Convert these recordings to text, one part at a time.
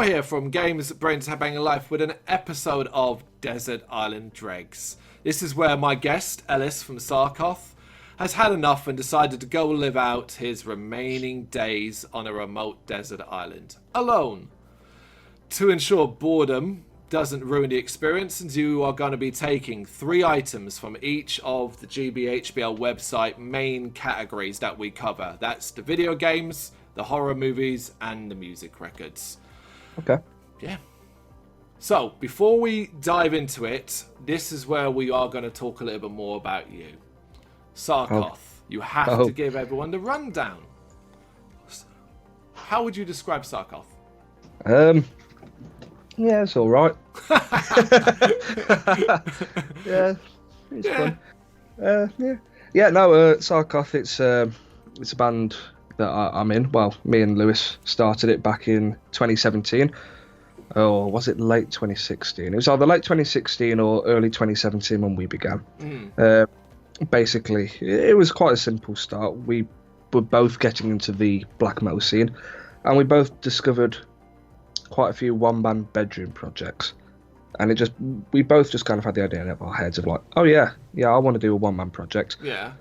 here from Brrraaains A Head-Banging Life with an episode of Desert Island Dregs. This is where my guest, Ellis from Saarkoth, has had enough and decided to go live out his remaining days on a remote desert island, alone. To ensure boredom doesn't ruin the experience, and you are going to be taking 3 items from each of the GBHBL website main categories that we cover. That's the video games, the horror movies, and the music records. Okay. Yeah. So, before we dive into it, this is where we are going to talk a little bit more about you. Saarkoth, you have to give everyone the rundown. How would you describe Saarkoth? Yeah, it's all right. Yeah, it's fun. Saarkoth, it's a band that I'm in. Well, me and Lewis started it back in 2017. Or was it late 2016? It was either late 2016 or early 2017 when we began. Basically, it was quite a simple start. We were both getting into the black metal scene, and we both discovered quite a few one-man bedroom projects. And we both just kind of had the idea in our heads of like, oh yeah, I want to do a one-man project. Yeah.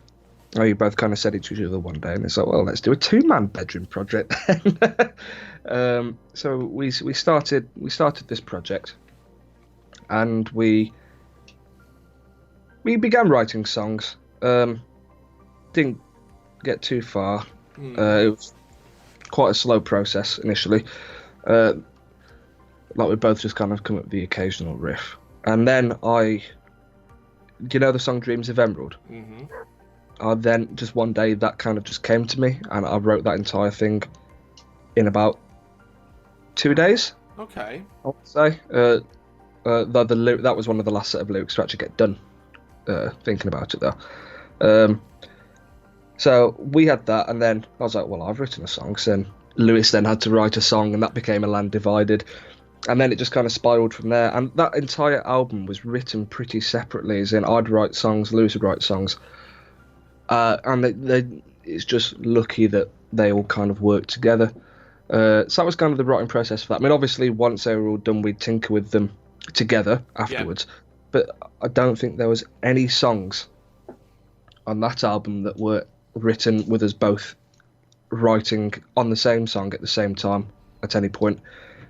Oh, you both kind of said it to each other one day, and it's like, well, let's do a 2-man bedroom project. So we started this project, and we began writing songs. Didn't get too far. It was quite a slow process initially. Like we both just kind of come up with the occasional riff, and then do you know the song "Dreams of Emerald"? Mm-hmm. Then just one day that kind of just came to me, and I wrote that entire thing in about 2 days. Okay. I would say. That was one of the last set of lyrics to actually get done. Thinking about it though. So we had that, and then I was like, well, I've written a song. So then Lewis then had to write a song, and that became A Land Divided. And then it just kind of spiraled from there. And that entire album was written pretty separately, as in I'd write songs, Lewis would write songs. And it's just lucky that they all kind of worked together. So that was kind of the writing process for that. I mean, obviously, once they were all done, we'd tinker with them together afterwards. Yeah. But I don't think there was any songs on that album that were written with us both writing on the same song at the same time at any point.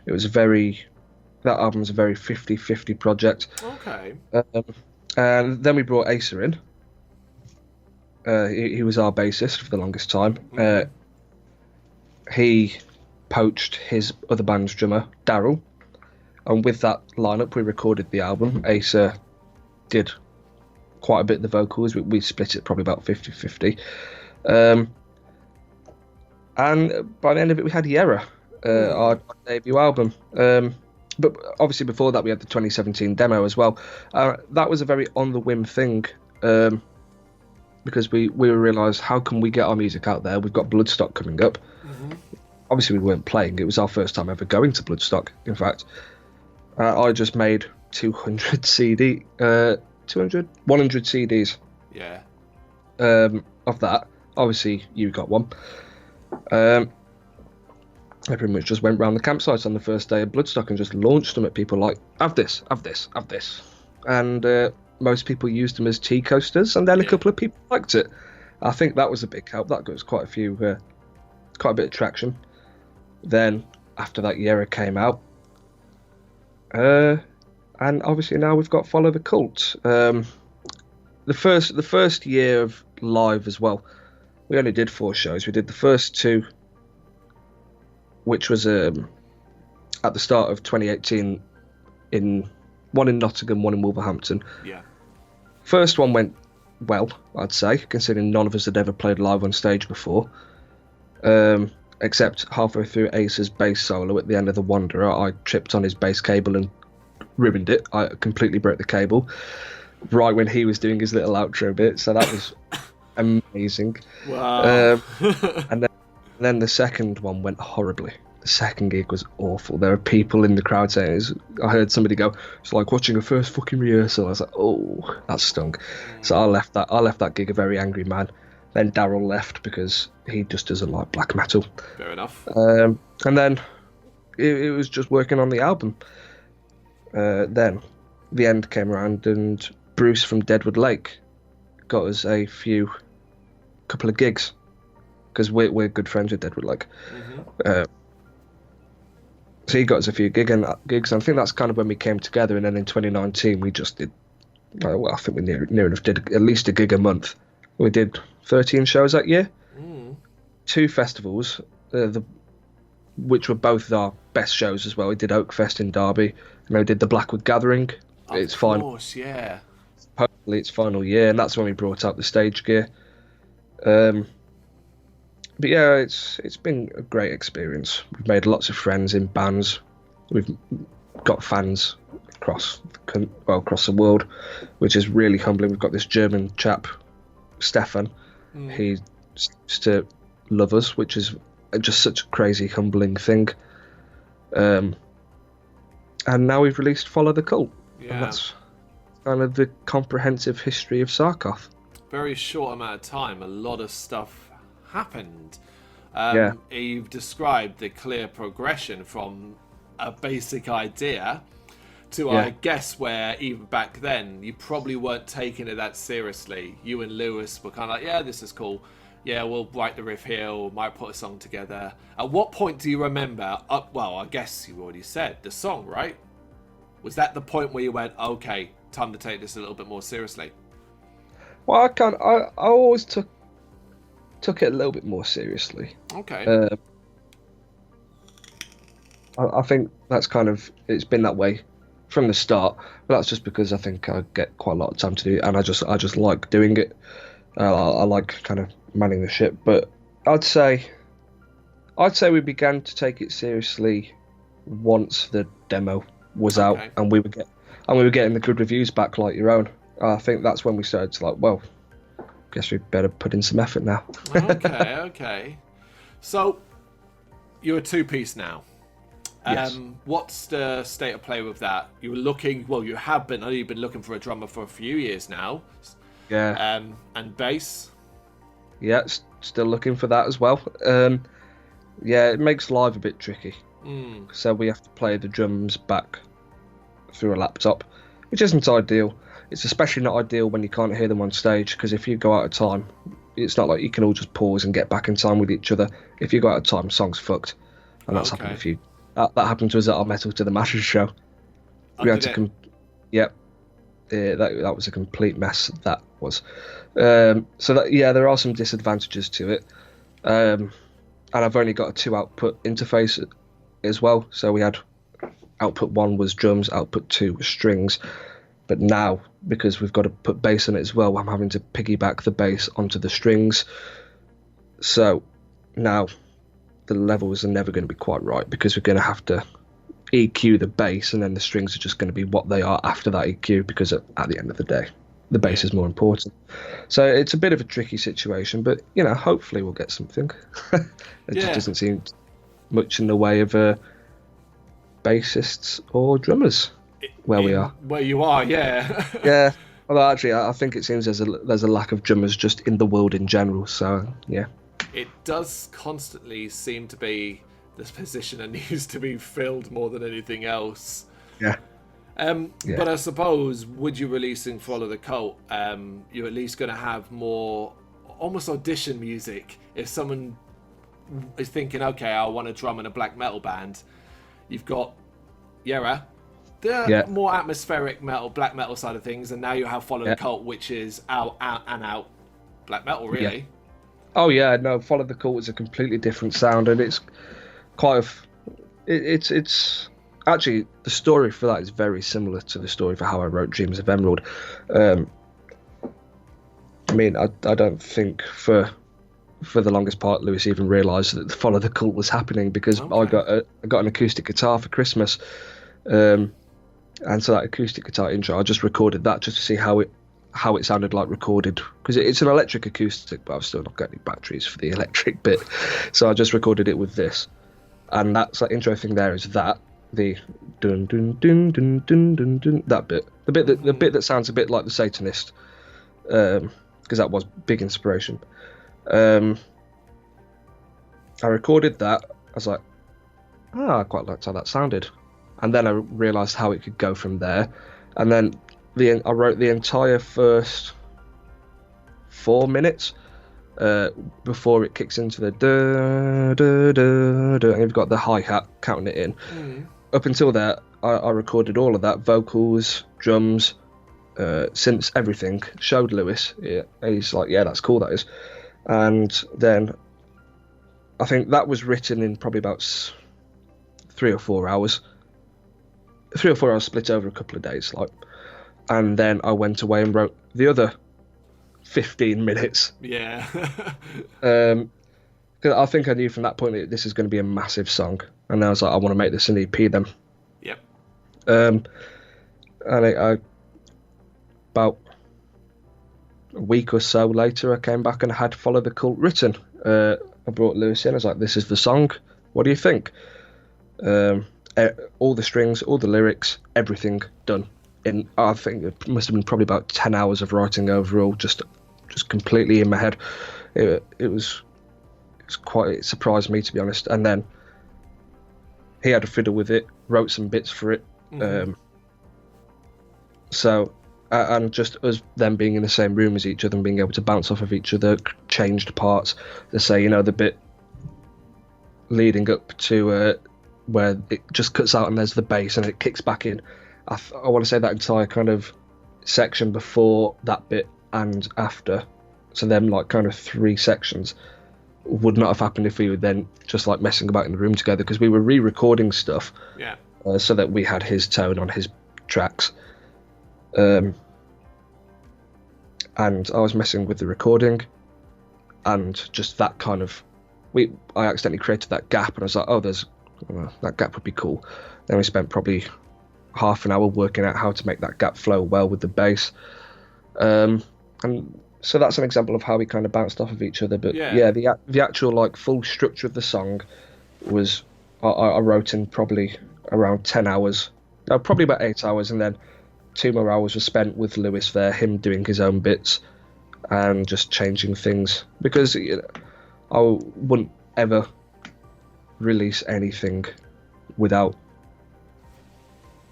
That album was a very 50-50 project. Okay. And then we brought Asa in. He was our bassist for the longest time. He poached his other band's drummer, Daryl. And with that lineup, we recorded the album. Asa did quite a bit of the vocals. We split it probably about 50-50. And by the end of it, we had Yera, our debut album. But obviously before that, we had the 2017 demo as well. That was a very on-the-whim thing. Because we realised, how can we get our music out there? We've got Bloodstock coming up. Mm-hmm. Obviously, we weren't playing. It was our first time ever going to Bloodstock, in fact. I just made 100 CDs. Yeah. Of that. Obviously, you got one. I pretty much just went round the campsite on the first day of Bloodstock and just launched them at people like, have this. And most people used them as tea coasters, and then a couple of people liked it. I think that was a big help. That got us quite a bit of traction. Then after that, Yera came out, and obviously now we've got Follow the Cult. The first year of live as well, we only did 4 shows. We did the first 2, which was at the start of 2018, one in Nottingham, one in Wolverhampton. Yeah. First one went well, I'd say, considering none of us had ever played live on stage before. Except halfway through Ace's bass solo at the end of The Wanderer, I tripped on his bass cable and ruined it. I completely broke the cable right when he was doing his little outro bit, so that was amazing. Wow. And then the second one went horribly. The second gig was awful. There were people in the crowd saying, I heard somebody go, it's like watching a first fucking rehearsal. I was like, oh, that stung. So I left that gig a very angry man. Then Daryl left because he just doesn't like black metal. Fair enough. And then it was just working on the album. Then the end came around, and Bruce from Deadwood Lake got us couple of gigs, because we're good friends with Deadwood Lake. So he got us a few gigs, and I think that's kind of when we came together. And then in 2019, we just did. Well, I think we near enough did at least a gig a month. We did 13 shows that year, 2 festivals, which were both our best shows as well. We did Oakfest in Derby, and then we did the Blackwood Gathering. Of course, yeah. Hopefully its final year, and that's when we brought out the stage gear. But yeah, it's been a great experience. We've made lots of friends in bands. We've got fans across the world, which is really humbling. We've got this German chap, Stefan. He seems to love us, which is just such a crazy, humbling thing. And now we've released Follow the Cult. Yeah. And that's kind of the comprehensive history of Saarkoth. Very short amount of time, a lot of stuff happened. You've described the clear progression from a basic idea to, I guess, where even back then you probably weren't taking it that seriously. You and Lewis were kind of like, yeah, this is cool. Yeah, we'll write the riff here, or might put a song together. At what point do you remember? Well, I guess you already said the song, right? Was that the point where you went, okay, time to take this a little bit more seriously? Well, I always took it a little bit more seriously. Okay. I think that's it's been that way from the start, but that's just because I think I get quite a lot of time to do it, and I just like doing it. I like kind of manning the ship, but I'd say we began to take it seriously once the demo was out, and we were getting the good reviews back like your own. I think that's when we started to like, well, guess we better put in some effort now. Okay. So you're a 2-piece now. Yes. What's the state of play with that? You were looking, well, you have been. I know you've been looking for a drummer for a few years now. Yeah. And bass. Yeah, still looking for that as well. Yeah, it makes live a bit tricky. So we have to play the drums back through a laptop, which isn't ideal. It's especially not ideal when you can't hear them on stage, because if you go out of time, it's not like you can all just pause and get back in time with each other. If you go out of time, song's fucked. And that's happened a few. That happened to us at our Metal to the Masses show. We had to that was a complete mess. That was. So that, yeah, there are some disadvantages to it. And I've only got a 2 output interface as well. So we had output 1 was drums, output 2 was strings. But now, because we've got to put bass in it as well, I'm having to piggyback the bass onto the strings. So now the levels are never going to be quite right, because we're going to have to EQ the bass, and then the strings are just going to be what they are after that EQ, because at the end of the day, the bass is more important. So it's a bit of a tricky situation, but, you know, hopefully we'll get something. Just doesn't seem much in the way of bassists or drummers where we are. Where you are, yeah. Yeah. Well, actually, I think it seems there's a lack of drummers just in the world in general. So, yeah. It does constantly seem to be this position that needs to be filled more than anything else. Yeah. But I suppose, would you releasing Follow the Cult, you're at least going to have more almost audition music. If someone is thinking, okay, I want to drum in a black metal band, you've got the more atmospheric black metal side of things, and now you have Follow the Cult, which is out black metal, really. Yeah. Oh yeah, no, Follow the Cult is a completely different sound, and it's quite it's actually, the story for that is very similar to the story for how I wrote Dreams of Emerald. I mean, I don't think for the longest part Lewis even realised that the Follow the Cult was happening, because I got an acoustic guitar for Christmas, and so that acoustic guitar intro, I just recorded that just to see how it sounded like recorded, because it's an electric acoustic, but I've still not got any batteries for the electric bit, so I just recorded it with this, and that's that intro thing there is that the dun dun dun dun dun dun dun, that bit, the bit that sounds a bit like the Satanist, because that was big inspiration. I recorded that. I was like, oh, I quite liked how that sounded. And then I realised how it could go from there. And then I wrote the entire first 4 minutes before it kicks into the da da da da, and you've got the hi-hat counting it in. Up until there, I recorded all of that, vocals, drums, synths, everything. Showed Lewis. Yeah, he's like, yeah, that's cool, that is. And then I think that was written in probably about 3 or 4 hours. 3 or 4 hours split over a couple of days, like. And then I went away and wrote the other 15 minutes. Yeah. 'Cause I think I knew from that point that this is going to be a massive song, and I was like, I want to make this an EP then. Yep. And I about a week or so later, I came back and I had Follow the Cult written. I brought Lewis in. I was like, this is the song. What do you think? All the strings, all the lyrics, everything done. I think it must have been probably about 10 hours of writing overall, just completely in my head. It surprised me, to be honest. And then he had a fiddle with it, wrote some bits for it. And just us them being in the same room as each other and being able to bounce off of each other, changed parts. To say, the bit leading up to where it just cuts out and there's the bass and it kicks back in. I want to say that entire kind of section before that bit and after, so them like kind of 3 sections, would not have happened if we were then just like messing about in the room together, because we were re-recording stuff, so that we had his tone on his tracks, and I was messing with the recording, and just that kind of I accidentally created that gap, and I was like, that gap would be cool. Then we spent probably half an hour working out how to make that gap flow well with the bass, and so that's an example of how we kind of bounced off of each other. But the actual like full structure of the song was I wrote in probably around 10 hours, no, probably about 8 hours, and then 2 more hours were spent with Lewis there, him doing his own bits and just changing things, because I wouldn't ever release anything without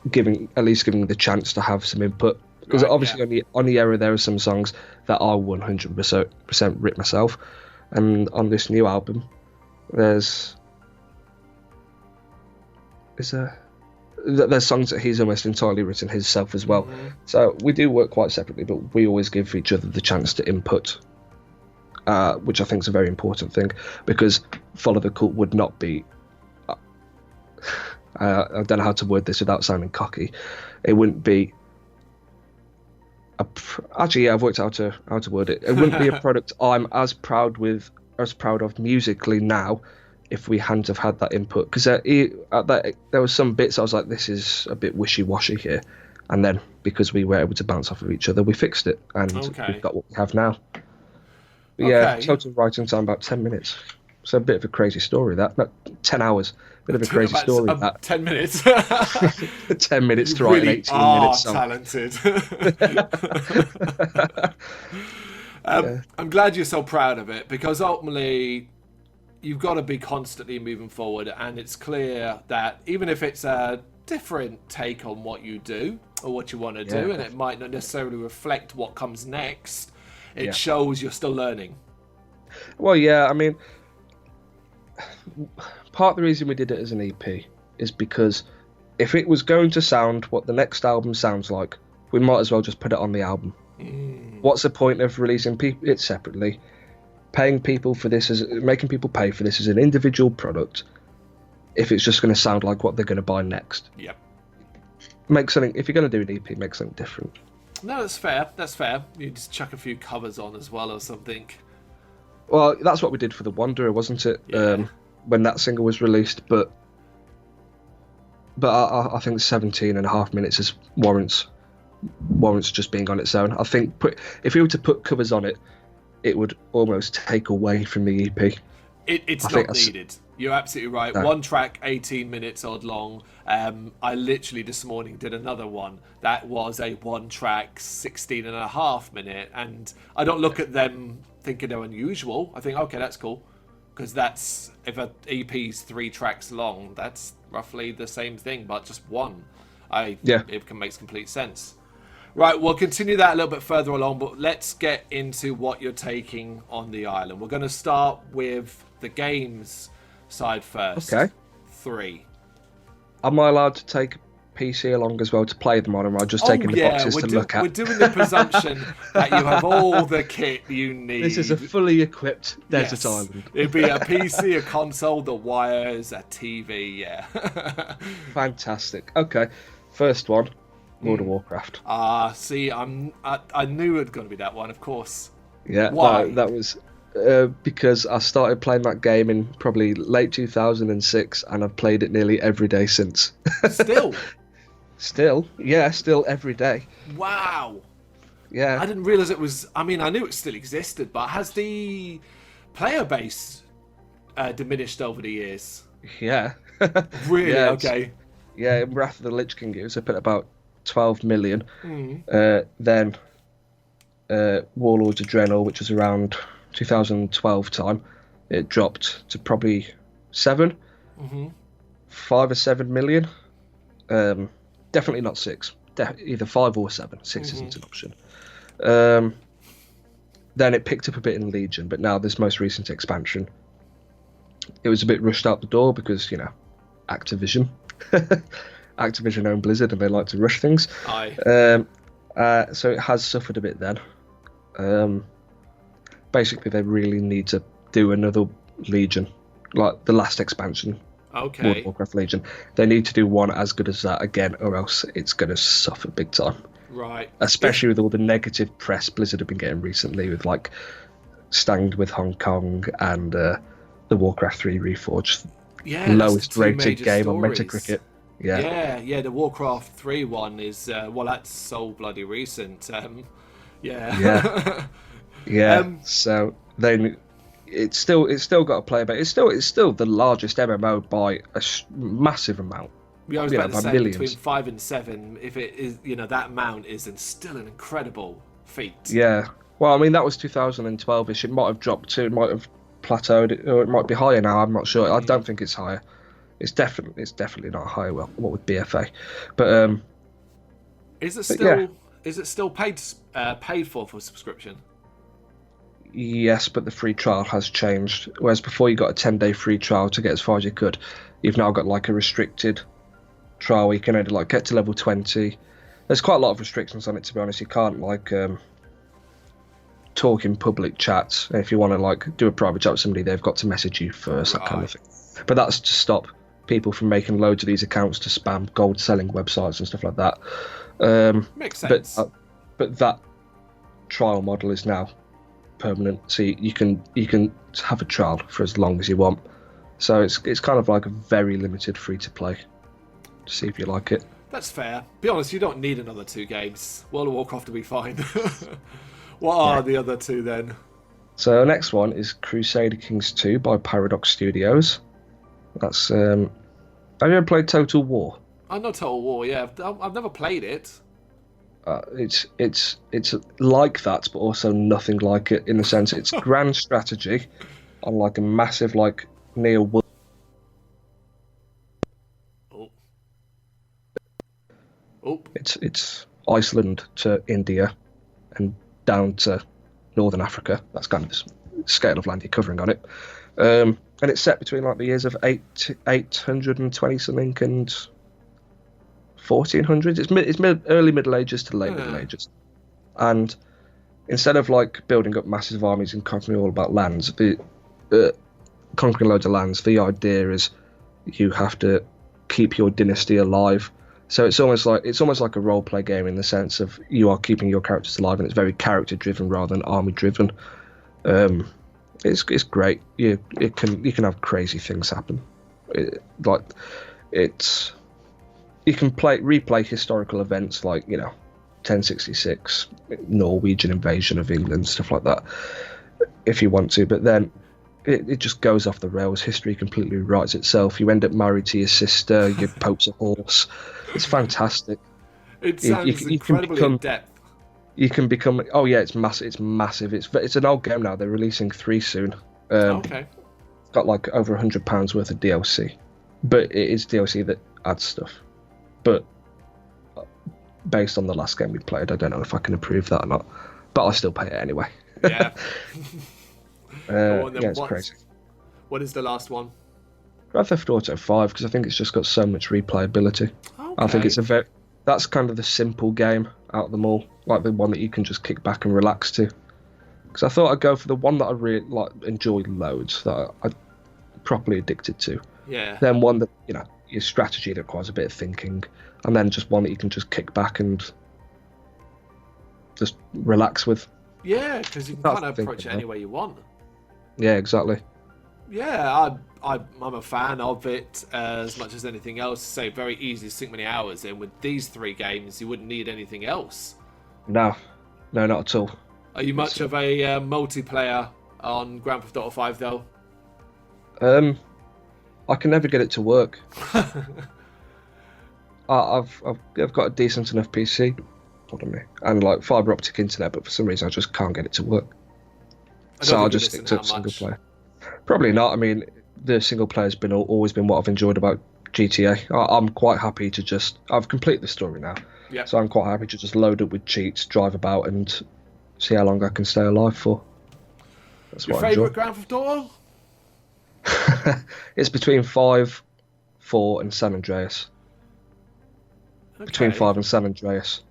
giving the chance to have some input, because obviously on the era there are some songs that I 100% writ myself, and on this new album there's songs that he's almost entirely written himself as well. So we do work quite separately, but we always give each other the chance to input, which I think is a very important thing, because Follow the Cult would not be I don't know how to word this without sounding cocky. It wouldn't be I've worked out how to word it. It wouldn't be a product I'm as proud of musically now if we hadn't have had that input. Because there were some bits I was like, this is a bit wishy-washy here, and then because we were able to bounce off of each other, we fixed it, and we've got what we have now. But yeah, total writing time about 10 minutes. So a bit of a crazy story that. 10 hours. Bit of a crazy story that. 10 minutes. 10 minutes to write an 18-minute song. Talented. I'm glad you're so proud of it, because ultimately you've got to be constantly moving forward, and it's clear that even if it's a different take on what you do or what you want to do, and it might not necessarily reflect what comes next, it shows you're still learning. Well, yeah, I mean, part of the reason we did it as an EP is because if it was going to sound what the next album sounds like, we might as well just put it on the album. What's the point of releasing it separately, making people pay for this as an individual product, if it's just going to sound like what they're going to buy next? If you're going to do an EP, make something different. No, that's fair. You just chuck a few covers on as well or something. Well, that's what we did for The Wanderer, wasn't it? When that single was released, but I think 17.5 minutes warrants just being on its own. I think if we were to put covers on it, it would almost take away from the EP. It's not needed. You're absolutely right. No. One track, 18 minutes odd long. I literally this morning did another one that was a one track, 16.5 minute, and I don't look at them thinking they're unusual. I think, okay, that's cool. because that's if an EP's 3 tracks long, that's roughly the same thing, but just one. It makes complete sense. Right, we'll continue that a little bit further along, but let's get into what you're taking on the island. We're going to start with the games side first. Okay. 3. Am I allowed to take PC along as well to play them on, or am I just taking the boxes to look at? We're doing the presumption that you have all the kit you need. This is a fully equipped Desert Island. It'd be a PC, a console, the wires, a TV, yeah. Fantastic. Okay, first one, World of Warcraft. See, I knew it was going to be that one, of course. Yeah, why? That was because I started playing that game in probably late 2006, and I've played it nearly every day since. Still? Still every day. Wow. Yeah. I didn't realise it was... I mean, I knew it still existed, but has the player base diminished over the years? Yeah. Really? Yeah, okay. Yeah, in Wrath of the Lich King, it was up at about 12 million. Mm. Then Warlords of Draenor, which was around 2012 time, it dropped to probably 7. Mm-hmm. 5 or 7 million. Definitely not 6. Either 5 or 7. 6 isn't an option. Then it picked up a bit in Legion, but now this most recent expansion, it was a bit rushed out the door because, you know, Activision. Activision own Blizzard and they like to rush things. Aye. So it has suffered a bit then. Basically, they really need to do another Legion, like the last expansion. Okay. World of Warcraft Legion. They need to do one as good as that again, or else it's going to suffer big time. Right. Especially with all the negative press Blizzard have been getting recently, with like Stanged with Hong Kong and the Warcraft 3 Reforged. Yeah. Lowest rated game stories. on Metacritic. Yeah. The Warcraft 3 one is that's so bloody recent. Yeah. So then it's still got a player base. It's still the largest MMO by a massive amount. Yeah, I was about to say millions. between 5 and 7. If it is, that amount is still an incredible feat. Yeah. Well, I mean that was 2012ish. It might have dropped to, it might have plateaued, or it might be higher now. I'm not sure. I don't think it's higher. It's definitely not higher. Well, what with BFA, but is it still paid for subscription? Yes, but the free trial has changed. Whereas before you got a 10-day free trial to get as far as you could, you've now got like a restricted trial where you can only like get to level 20. There's quite a lot of restrictions on it, to be honest. You can't like talk in public chats. If you want to like do a private chat with somebody, they've got to message you first, that kind of thing. But that's to stop people from making loads of these accounts to spam gold selling websites and stuff like that. Makes sense. But that trial model is now permanent, so you can have a trial for as long as you want. So it's kind of like a very limited free to play. To see if you like it. That's fair. Be honest, you don't need another 2 games. World of Warcraft will be fine. What are the other 2 then? So the next one is Crusader Kings 2 by Paradox Studios. That's have you ever played Total War? I know Total War, yeah. I've never played it. It's like that, but also nothing like it, in the sense it's grand strategy on like a massive like near world. It's Iceland to India and down to Northern Africa. That's kind of the scale of land you're covering on it. And it's set between like the years of 820 something and 1400s. It's early Middle Ages to late Middle Ages. And instead of like building up massive armies and conquering all about lands, conquering loads of lands, the idea is you have to keep your dynasty alive. So it's almost like a role play game in the sense of you are keeping your characters alive, and it's very character driven rather than army driven. It's great. You can have crazy things happen. You can replay historical events like 1066 Norwegian invasion of England, stuff like that, if you want to. But then it just goes off the rails. History completely rewrites itself. You end up married to your sister. Your pope's a horse. It's fantastic. It sounds incredibly in depth. You can become. Oh yeah, it's massive. It's massive. It's an old game now. They're releasing 3 soon. Okay. got like over £100 worth of DLC, but it is DLC that adds stuff. But based on the last game we played, I don't know if I can approve that or not. But I'll still pay it anyway. Yeah. Yeah, it's crazy. What is the last one? Grand Theft Auto 5, because I think it's just got so much replayability. Okay. I think it's that's kind of the simple game out of them all, like the one that you can just kick back and relax to. Because I thought I'd go for the one that I really enjoyed loads, that I properly addicted to. Yeah. Then one that, your strategy that requires a bit of thinking, and then just one that you can just kick back and just relax with. Yeah, because you can kind of approach it any way you want. Yeah, exactly. Yeah, I'm a fan of it as much as anything else. Say, very easy to sink many hours in. With these 3 games, you wouldn't need anything else. No, not at all. Are you much of a multiplayer on Grand Theft Auto 5, though? I can never get it to work. I've got a decent enough PC, pardon me, and like fibre optic internet, but for some reason I just can't get it to work. So I'll just stick to single player. Probably not. I mean, the single player's always been what I've enjoyed about GTA. I'm quite happy to I've completed the story now. Yeah. So I'm quite happy to just load up with cheats, drive about, and see how long I can stay alive for. That's your favourite Grand Theft Auto? It's between 5, 4, and San Andreas. Okay. Between 5 and San Andreas.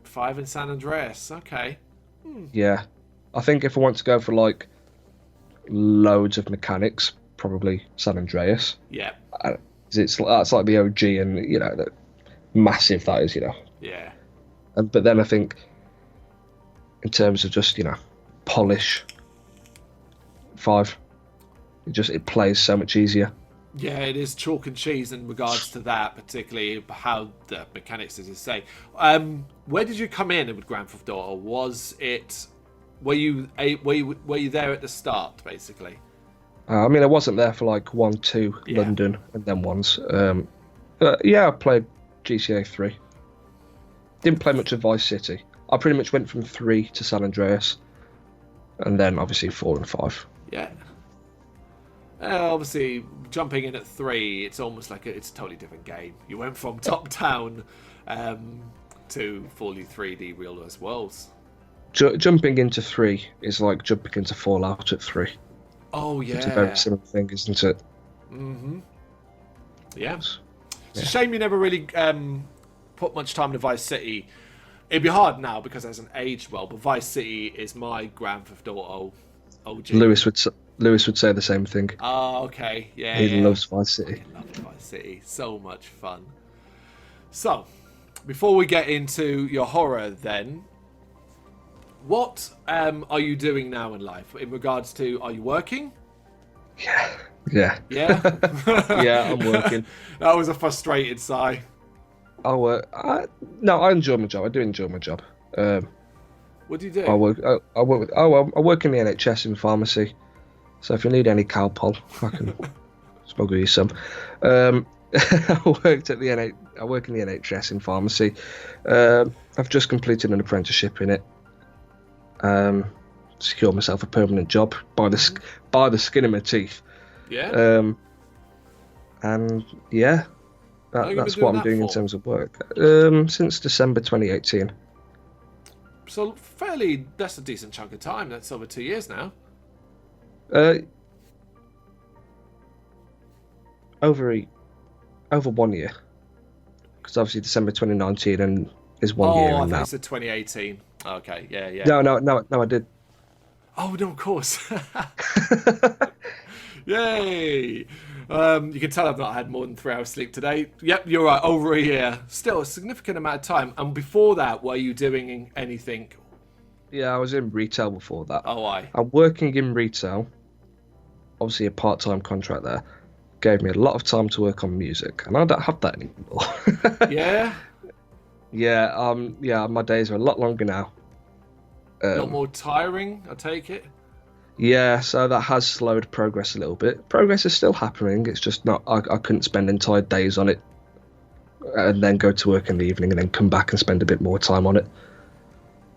5 and San Andreas, okay. Yeah. I think if I want to go for like loads of mechanics, probably San Andreas. Yeah. That's like the OG, and the massive that is, Yeah. But then I think in terms of just polish, 5. It plays so much easier. Yeah, it is chalk and cheese in regards to that, particularly how the mechanics, as you say. Where did you come in with Grand Theft Auto? Were you there at the start, basically? I mean, I wasn't there for like 1, 2, London, and then ones. Yeah, I played GTA 3. Didn't play much of Vice City. I pretty much went from 3 to San Andreas, and then obviously 4 and 5. Yeah. Obviously, jumping in at 3, it's almost like it's a totally different game. You went from top-down to fully 3D real-world worlds. Jumping into 3 is like jumping into Fallout at 3. Oh, yeah. It's a very similar thing, isn't it? Mm-hmm. Yeah. It's a shame you never really put much time into Vice City. It'd be hard now because it hasn't aged well, but Vice City is my Grand Theft Auto OG. Lewis would say the same thing. Oh, okay. Yeah. He loves Vice City. I love Vice City. So much fun. So, before we get into your horror then, what are you doing now in life in regards to, are you working? Yeah. Yeah? Yeah, I'm working. That was a frustrated sigh. I work. No, I enjoy my job. I do enjoy my job. What do you do? I work in the NHS in pharmacy. So if you need any Calpol, I can smuggle you some. I work in the NHS in pharmacy. I've just completed an apprenticeship in it. Secured myself a permanent job by the skin of my teeth. Yeah. And yeah, that's what I'm doing in terms of work. Since December 2018. So that's a decent chunk of time. That's over 2 years now. Over 1 year. Because obviously December 2019 and is 1 year. Oh, I think it's 2018. Okay, yeah. No, I did. Oh no, of course. Yay! You can tell I've not had more than 3 hours sleep today. Yep, you're right. Over a year. Still a significant amount of time. And before that, were you doing anything? Yeah, I was in retail before that. Oh, I'm working in retail. Obviously, a part-time contract there gave me a lot of time to work on music, and I don't have that anymore. Yeah. Yeah. My days are a lot longer now. A lot more tiring, I take it. Yeah, so that has slowed progress a little bit. Progress is still happening. It's just not. I couldn't spend entire days on it, and then go to work in the evening, and then come back and spend a bit more time on it.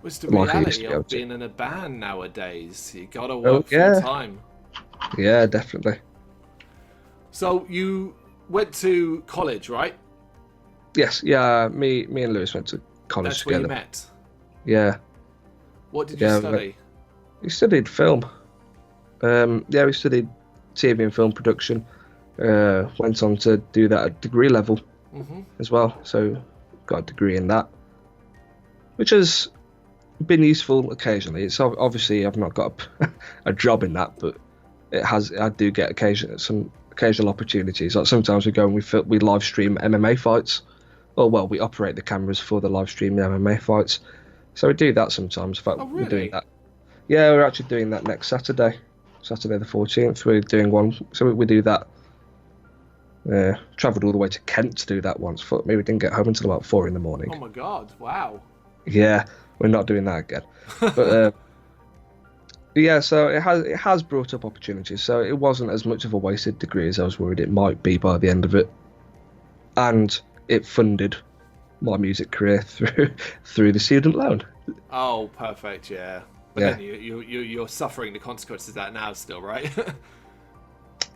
What's the reality of being in a band nowadays? You gotta work full time. Yeah, definitely. So you went to college, right? Yes, yeah. Me and Lewis went to college That's where you together. met. Yeah, What did you yeah. study? We studied film. Yeah, we studied TV and film production. Went on to do that at degree level Hmm. as well. So got a degree in that, which has been useful occasionally. It's obviously I've not got a job in that, but it has. I do get some occasional opportunities. Like sometimes we go and we live stream MMA fights, or well, we operate the cameras for the live stream MMA fights. So we do that sometimes. In fact, Oh, we're doing really? that. Yeah, we're actually doing that next Saturday, Saturday the 14th. We're doing one, so we do that. Travelled all the way to Kent to do that once. Fuck me, we didn't get home until about 4 in the morning. Oh my God! Wow. Yeah, we're not doing that again. But yeah, so it has brought up opportunities. So it wasn't as much of a wasted degree as I was worried it might be by the end of it, and it funded my music career through the student loan. Oh, perfect. Yeah. But Yeah. then you're suffering the consequences of that now, still, right?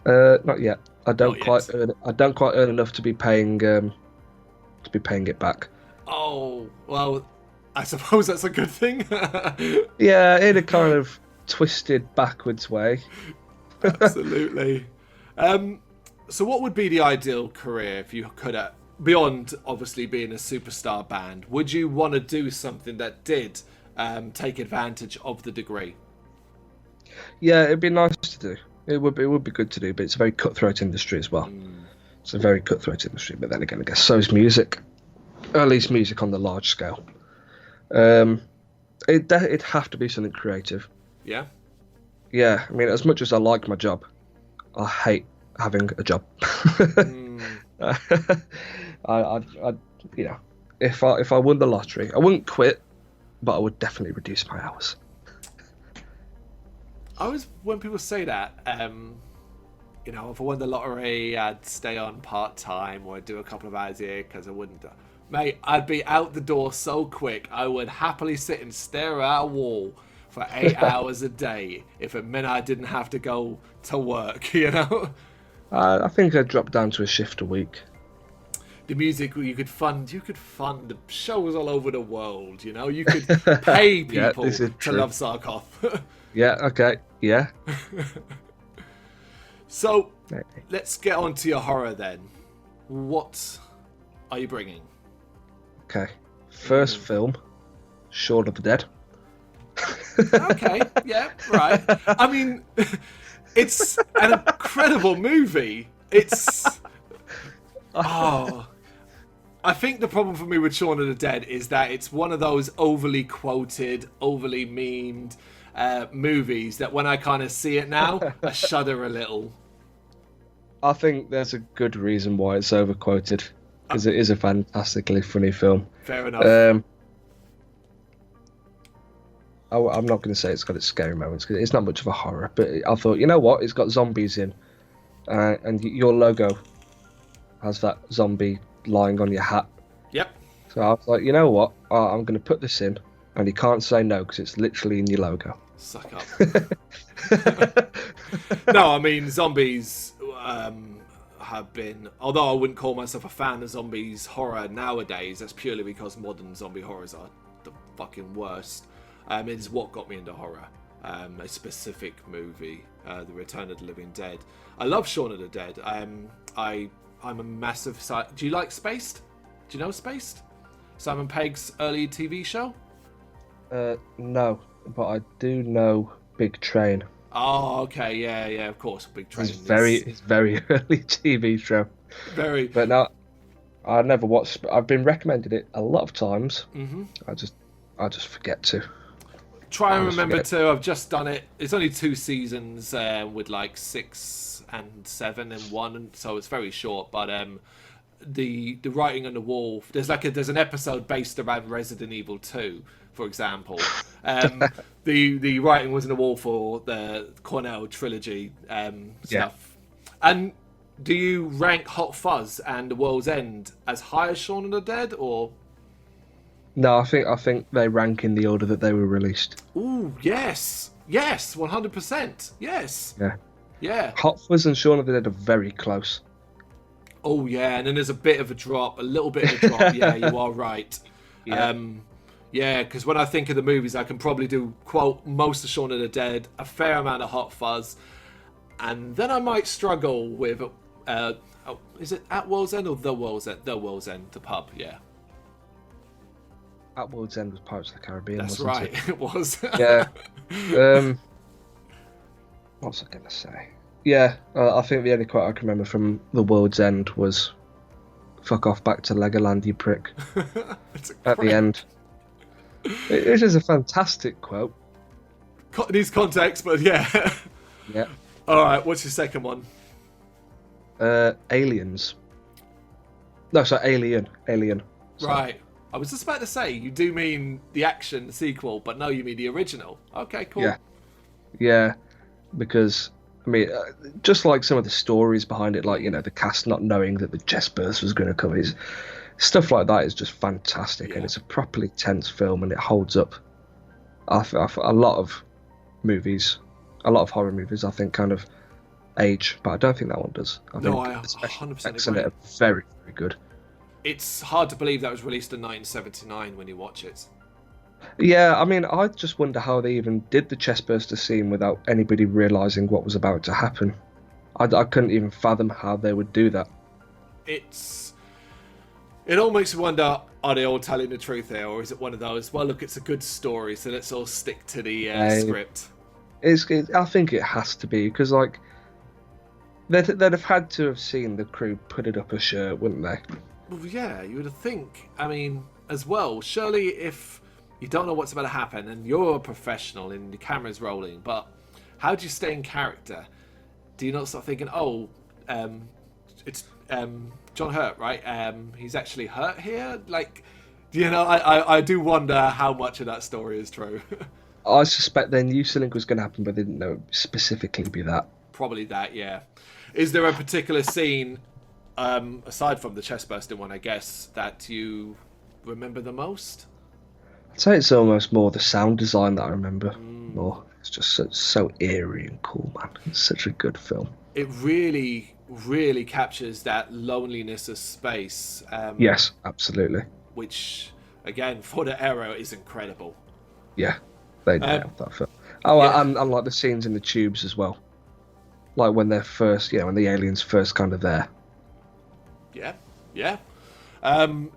Not yet. I don't Not quite yet. earn. I don't quite earn enough to be paying it back. Oh, well, I suppose that's a good thing. Yeah, in a kind of twisted backwards way. Absolutely. So, what would be the ideal career if you could, beyond obviously being a superstar band, would you want to do something that did take advantage of the degree? Yeah, it'd be nice to do. It would be good to do, but it's a very cutthroat industry as well. It's a very cutthroat industry, but then again, I guess so is music. Or at least music on the large scale. It'd have to be something creative. Yeah. Yeah, I mean, as much as I like my job, I hate having a job. I if I won the lottery, I wouldn't quit, but I would definitely reduce my hours. I always, when people say that, if I won the lottery, I'd stay on part time or do a couple of hours here because I wouldn't. Mate, I'd be out the door so quick. I would happily sit and stare at a wall for 8 hours a day if it meant I didn't have to go to work. I think I'd drop down to a shift a week. The music you could fund shows all over the world. You could pay Yeah, people this is to true. love Saarkoth. Yeah, okay, yeah. So let's get on to your horror then. What are you bringing? Okay. First film, Shaun of the Dead. Okay, yeah, right. I mean, it's an incredible movie. I think the problem for me with Shaun of the Dead is that it's one of those overly quoted, overly memed movies that when I kind of see it now, I shudder a little. I think there's a good reason why it's overquoted, because it is a fantastically funny film. Fair enough. I'm not going to say it's got its scary moments, because it's not much of a horror, but I thought, you know what, it's got zombies in, and your logo has that zombie lying on your hat. Yep. So I was like, you know what, I'm going to put this in, and you can't say no, because it's literally in your logo. Suck up. No, I mean, zombies have been... Although I wouldn't call myself a fan of zombies horror nowadays, that's purely because modern zombie horrors are the fucking worst. It's what got me into horror. A specific movie, The Return of the Living Dead. I love Shaun of the Dead. I'm a massive... Do you like Spaced? Do you know Spaced? Simon Pegg's early TV show? No, but I do know Big Train. Oh, okay, yeah, of course, Big Train. It's very early TV show. Very. But no, I never watched. I've been recommended it a lot of times. Mm-hmm. I just forget to. Try and remember to. I've just done it. It's only 2 seasons with like 6 and 7 and 1, so it's very short. But the writing on the wall. There's an episode based around Resident Evil 2, for example. The writing was on the wall for the Cornell trilogy stuff. Yeah. And do you rank Hot Fuzz and The World's End as high as Shaun of the Dead, or? No, I think they rank in the order that they were released. Ooh, yes, 100%, yes. Yeah. Yeah. Hot Fuzz and Shaun of the Dead are very close. Oh yeah, and then there's a bit of a drop, a little bit of a drop. Yeah, you are right. Yeah. Yeah, because when I think of the movies, I can probably do quote most of Shaun of the Dead, a fair amount of Hot Fuzz, and then I might struggle with. Is it At World's End or The World's End? The World's End, the pub. Yeah, At World's End was Pirates of the Caribbean. that's wasn't right. It? It was. Yeah. What was I gonna say? Yeah, I think the only quote I can remember from The World's End was "Fuck off back to Legoland, you prick." At the end. It is a fantastic quote. It needs context, but yeah. Yeah. All right, what's your second one? Aliens. No, sorry, Alien. Alien. Sorry. Right. I was just about to say, you do mean the action sequel, but no, you mean the original. Okay, cool. Yeah. Yeah, because, I mean, just like some of the stories behind it, like, the cast not knowing that the chest burst was going to come, stuff like that is just fantastic, and it's a properly tense film, and it holds up. A lot of movies, a lot of horror movies, I think, kind of age, but I don't think that one does. I think I 100% agree. Are very, very good. It's hard to believe that was released in 1979 when you watch it. Yeah, I mean, I just wonder how they even did the chestburster scene without anybody realising what was about to happen. I couldn't even fathom how they would do that. It all makes you wonder, are they all telling the truth here, or is it one of those, well, look, it's a good story, so let's all stick to the script? I think it has to be, because, like, they'd have had to have seen the crew put it up a shirt, wouldn't they? Well, yeah, you would think. I mean, as well, surely if you don't know what's about to happen and you're a professional and the camera's rolling, but how do you stay in character? Do you not start thinking, it's John Hurt, right? He's actually hurt here? Like, I do wonder how much of that story is true. I suspect they knew something was going to happen, but they didn't know it would specifically be that. Probably that, yeah. Is there a particular scene, aside from the chest bursting one, I guess, that you remember the most? I'd say it's almost more the sound design that I remember more. It's just so eerie and cool, man. It's such a good film. It really, really captures that loneliness of space. Yes, absolutely. Which, again, for the era, is incredible. Yeah, they nailed that film. Oh, yeah. and like the scenes in the tubes as well. Like when they're first, when the aliens first kind of there. Yeah.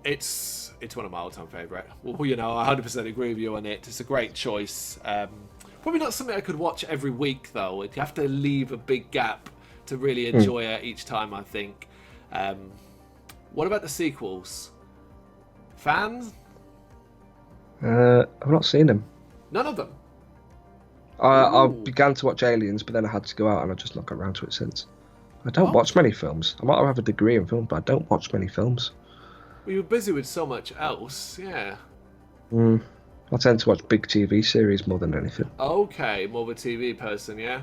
It's one of my all-time favourite. Well, I 100% agree with you on it. It's a great choice. Probably not something I could watch every week, though. You have to leave a big gap to really enjoy it each time, I think. What about the sequels? Fans? I've not seen them. None of them? I began to watch Aliens, but then I had to go out, and I've just not got around to it since. I don't watch many films. I might have a degree in film, but I don't watch many films. Well, you're busy with so much else, yeah. I tend to watch big TV series more than anything. Okay, more of a TV person, yeah?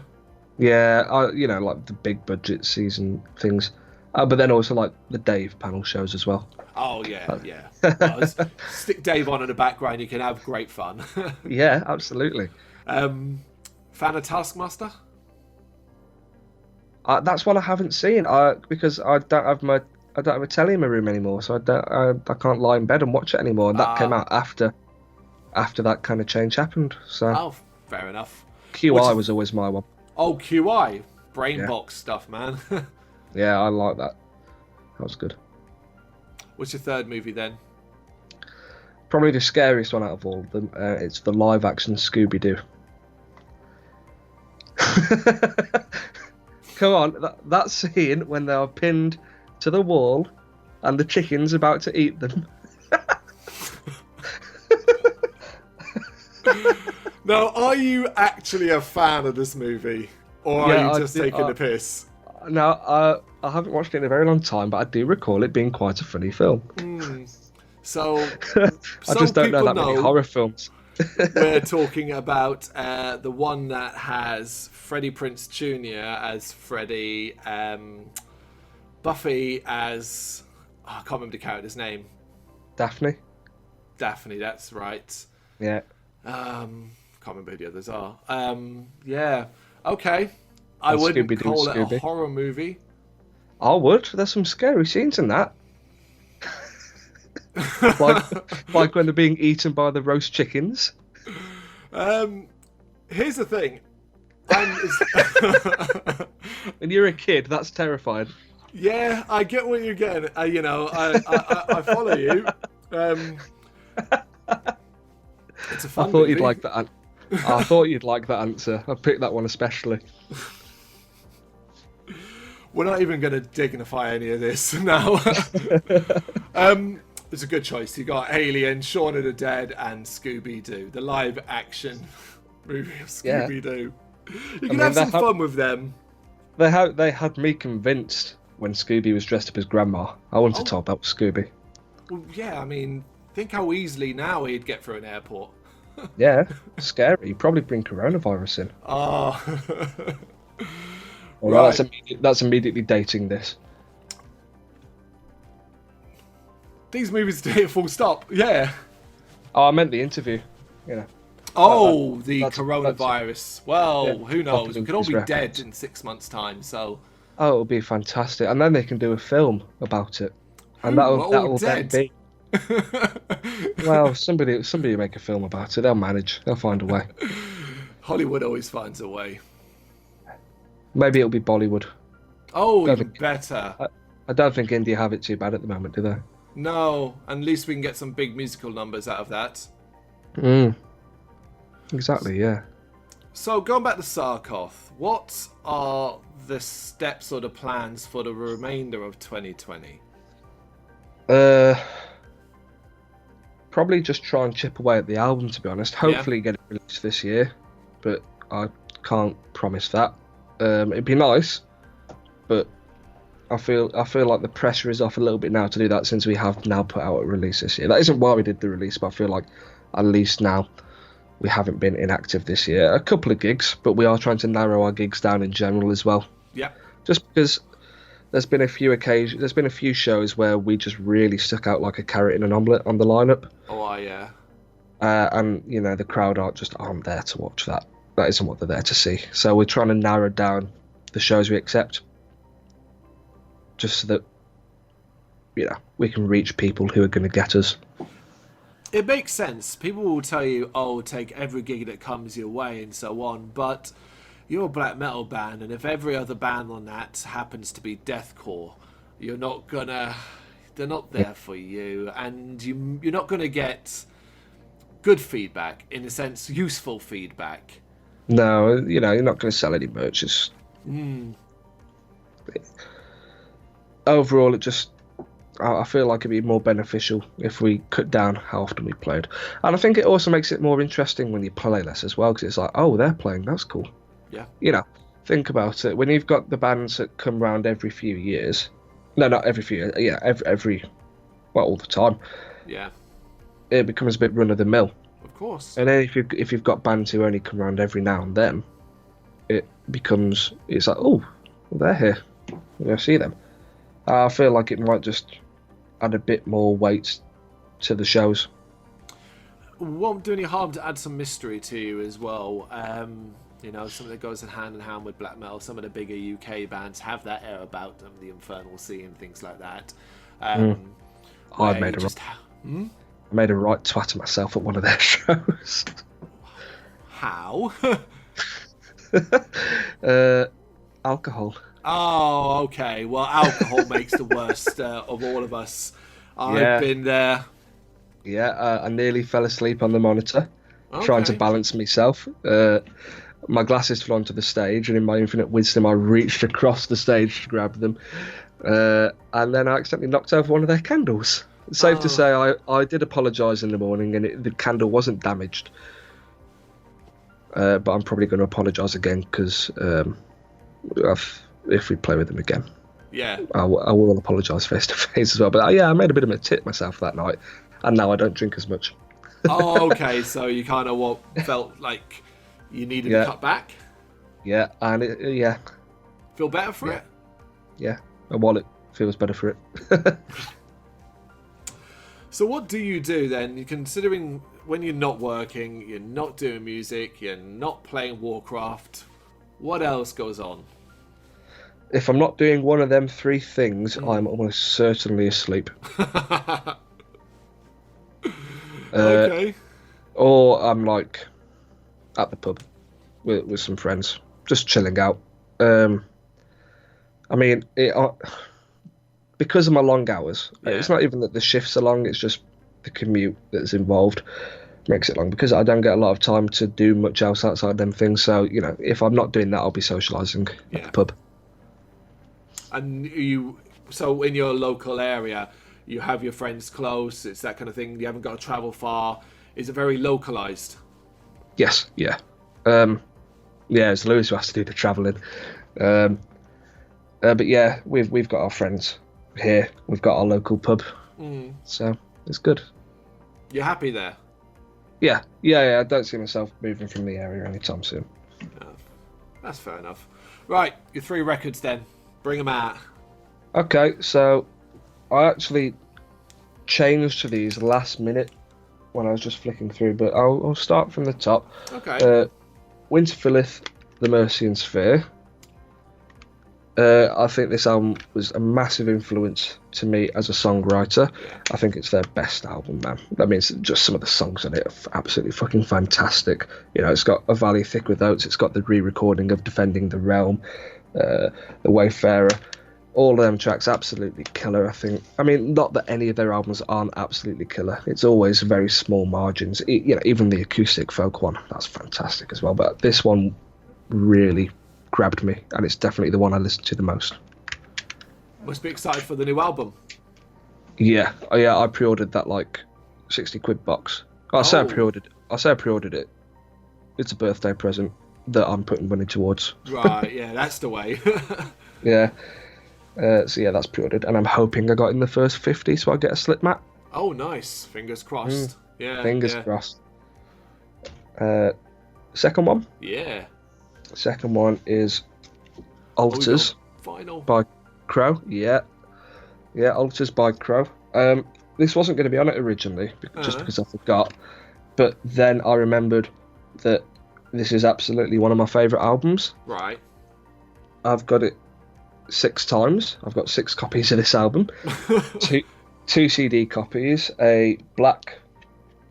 Yeah, like the big budget season things. But then also like the Dave panel shows as well. Oh, yeah. Well, stick Dave on in the background, you can have great fun. Yeah, absolutely. Fan of Taskmaster? That's one I haven't seen. Because I don't have a telly in my room anymore, so I can't lie in bed and watch it anymore. And that came out after that kind of change happened. So fair enough. QI was always my one. Oh, QI, brain box stuff, man. Yeah, I like that. That was good. What's your third movie then? Probably the scariest one out of all of them. It's the live-action Scooby-Doo. Come on, that scene when they are pinned to the wall and the chicken's about to eat them. Now, are you actually a fan of this movie? Or are you just taking the piss? No, I haven't watched it in a very long time, but I do recall it being quite a funny film. So, I just don't know that many horror films. We're talking about the one that has Freddie Prinze Jr. as Freddy, Buffy as... I can't remember the character's name. Daphne, that's right. Yeah. Can't remember who the others are. Yeah. Okay. I And wouldn't Scooby-Doo call it a Scooby. horror movie. I would. There's some scary scenes in that. Like, like when they're being eaten by the roast chickens. Here's the thing. I'm, When you're a kid, that's terrifying. yeah, I get what you're getting. I follow you. It's a I fun thought movie. you'd like that. I thought you'd like that answer. I picked that one especially. We're not even going to dignify any of this now. It's a good choice. You got Alien, Shaun of the Dead, and Scooby-Doo, the live-action movie of Scooby-Doo. You can have some fun with them. They had me convinced when Scooby was dressed up as Grandma. I wanted to talk about Scooby. Well, yeah, I mean, think how easily now he'd get through an airport. Yeah, scary. You'd probably bring coronavirus in. Oh. Well, Right. that's immediately dating this. These movies do it full stop. Yeah. Oh, I meant the interview. You know. Oh, the that's- coronavirus. Well, Yeah, who knows? We could all be reference. dead in 6 months' time, so... Oh, it'll be fantastic, and then they can do a film about it, and We're that'll all then dead. be. Well, somebody will make a film about it. They'll manage. They'll find a way. Hollywood always finds a way. Maybe it'll be Bollywood. Oh, Don't even think- better. I don't think India have it too bad at the moment, do they? No, at least we can get some big musical numbers out of that. Exactly. Yeah. So, going back to Saarkoth, what are the steps or the plans for the remainder of 2020? Probably just try and chip away at the album, to be honest. Hopefully get it released this year, but I can't promise that. It'd be nice, but I feel like the pressure is off a little bit now to do that, since we have now put out a release this year. That isn't why we did the release, but I feel like at least now we haven't been inactive this year. A couple of gigs, but we are trying to narrow our gigs down in general as well. Yeah. Just because there's been a few shows where we just really stuck out like a carrot in an omelette on the lineup. Oh, yeah. And you know, the crowd aren't there to watch that. That isn't what they're there to see. So we're trying to narrow down the shows we accept, just so that, you know, we can reach people who are going to get us. It makes sense. People will tell you, oh, take every gig that comes your way and so on, but you're a black metal band, and if every other band on that happens to be deathcore, they're not there for you, and you're not gonna get good feedback, in a sense, useful feedback. No, you know, you're not going to sell any merch. Overall, I feel like it'd be more beneficial if we cut down how often we played. And I think it also makes it more interesting when you play less as well, because it's like, oh, they're playing, that's cool. Yeah. You know, think about it. When you've got the bands that come round every few years, no, not every few years, yeah, well, all the time, Yeah. it becomes a bit run of the mill. Of course. And then if you've got bands who only come round every now and then, it's like, oh, well, they're here, I'm gonna see them. I feel like it might just add a bit more weight to the shows. Won't do any harm to add some mystery to you as well. You know, something that goes hand in hand with black metal. Some of the bigger UK bands have that air about them, the Infernal Sea and things like that. I made a right twat of myself at one of their shows. How? Alcohol. Oh, okay. Well, alcohol makes the worst of all of us. Yeah. I've been there. Yeah, I nearly fell asleep on the monitor, trying to Okay. balance myself. My glasses fell onto the stage, and in my infinite wisdom, I reached across the stage to grab them. And then I accidentally knocked over one of their candles. Safe to say, I did apologise in the morning, and the candle wasn't damaged. But I'm probably going to apologise again, because if we play with them again, Yeah. I will apologise face to face as well. But yeah, I made a bit of a tit myself that night, and now I don't drink as much. Oh, okay. So you kind of felt like you needed to cut back? Yeah, and yeah, Feel better for it? yeah, my wallet feels better for it. So what do you do then? You're considering when you're not working, you're not doing music, you're not playing Warcraft. What else goes on? If I'm not doing one of them three things, I'm almost certainly asleep. Okay. Or I'm like at the pub with some friends, just chilling out. I mean, because of my long hours, it's not even that the shifts are long, it's just the commute that's involved makes it long, because I don't get a lot of time to do much else outside them things. So, you know, if I'm not doing that, I'll be socialising at the pub. And so in your local area, you have your friends close, it's that kind of thing, you haven't got to travel far. Is it very localised? Yes, yeah. It's Lewis who has to do the travelling. But yeah, we've got our friends here. We've got our local pub, so it's good. You're happy there? Yeah. I don't see myself moving from the area anytime soon. No. That's fair enough. Right, your 3 records then. Bring them out. Okay, so I actually changed to these last minute when I was just flicking through, but I'll start from the top. Okay. Winter Filleth, The Mercian Sphere. I think this album was a massive influence to me as a songwriter. I think it's their best album, man. I mean, it's just some of the songs on it are absolutely fucking fantastic. You know, it's got A Valley Thick with Oats, it's got the re-recording of Defending the Realm, The Wayfarer. All of them tracks absolutely killer, I think. I mean, not that any of their albums aren't absolutely killer. It's always very small margins. You know, even the acoustic folk one, that's fantastic as well. But this one really grabbed me, and it's definitely the one I listen to the most. Must be excited for the new album. Yeah, I pre-ordered that like 60 quid box. I say I pre-ordered it. It's a birthday present that I'm putting money towards. Right, yeah, that's the way. Yeah. So yeah, that's pre-ordered, and I'm hoping I got in the first 50, so I get a slip mat. Oh, nice. Fingers crossed. Yeah. Fingers crossed. Second one? Yeah. Second one is Altars Final by Crow. Yeah, Altars by Crow. This wasn't going to be on it originally, just because I forgot. But then I remembered that this is absolutely one of my favourite albums. Right. I've got it 6 times. I've got 6 copies of this album. two CD copies, a black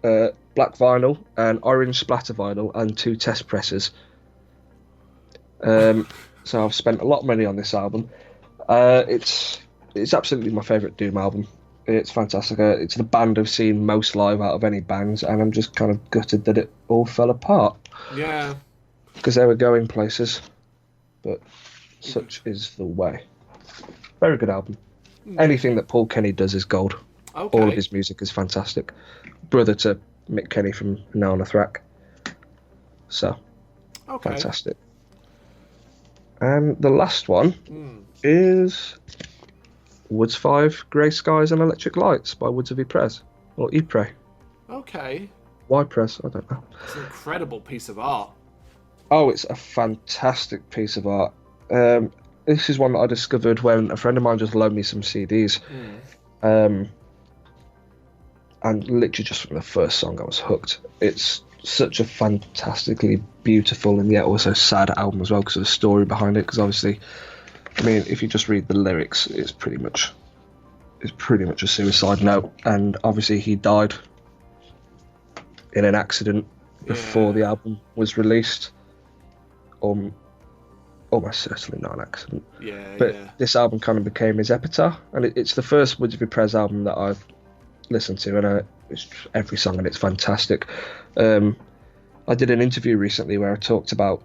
vinyl, an orange splatter vinyl, and 2 test presses. So I've spent a lot of money on this album. It's absolutely my favourite Doom album. It's fantastic. It's the band I've seen most live out of any bands, and I'm just kind of gutted that it all fell apart. Yeah. Because they were going places, but such is the way. Very good album. Anything that Paul Kenny does is gold. Okay. All of his music is fantastic. Brother to Mick Kenny from Now on a Thrack. So, fantastic. And the last one is Woods 5, Grey Skies and Electric Lights by Woods of Ypres. Or Ypres. Okay. Why Press? I don't know. It's an incredible piece of art. Oh, it's a fantastic piece of art. This is one that I discovered when a friend of mine just loaned me some CDs. And literally just from the first song I was hooked. It's such a fantastically beautiful and yet also sad album as well, because of the story behind it. Because obviously, I mean, if you just read the lyrics, it's pretty much a suicide note. And obviously he died in an accident before the album was released. Almost certainly not an accident. But this album kind of became his epitaph, and it's the first Woods of Ypres album that I've listened to, and it's every song and it's fantastic. I did an interview recently where I talked about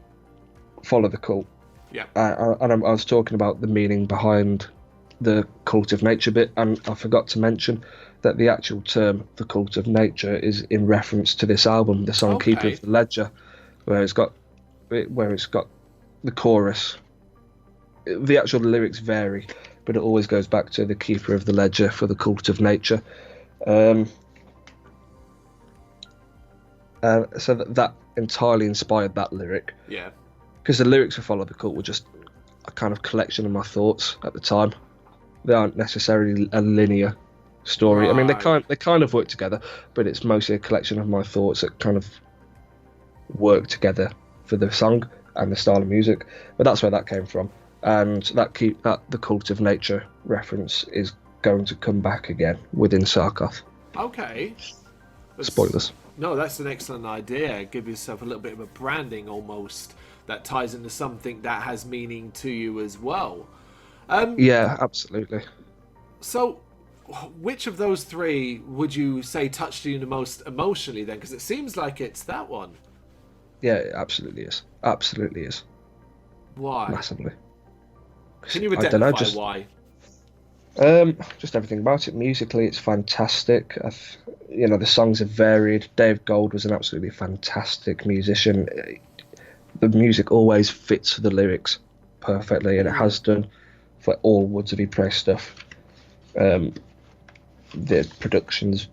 Follow the Cult. Yeah. And I was talking about the meaning behind the cult of nature bit, and I forgot to mention that the actual term, the cult of nature, is in reference to this album, the song Keeper of the Ledger, where it's got the chorus. The actual lyrics vary, but it always goes back to the Keeper of the Ledger for the cult of nature. So that entirely inspired that lyric. Yeah. Because the lyrics for Follow the Cult were just a kind of collection of my thoughts at the time. They aren't necessarily a linear story. Right. I mean, they kind of work together, but it's mostly a collection of my thoughts that kind of work together for the song. and the style of music. But that's where that came from, and that the cult of nature reference is going to come back again within Saarkoth. Okay. Spoilers. No, that's an excellent idea. Give yourself a little bit of a branding almost that ties into something that has meaning to you as well. Yeah, absolutely. So, which of those three would you say touched you the most emotionally then? Because it seems like it's that one. Yeah, it absolutely is. Absolutely is. Why? Massively. Can you I don't know, identify why? Just everything about it. Musically, it's fantastic. The songs are varied. Dave Gold was an absolutely fantastic musician. The music always fits the lyrics perfectly, and it has done for all Woods of Ypres stuff. The production's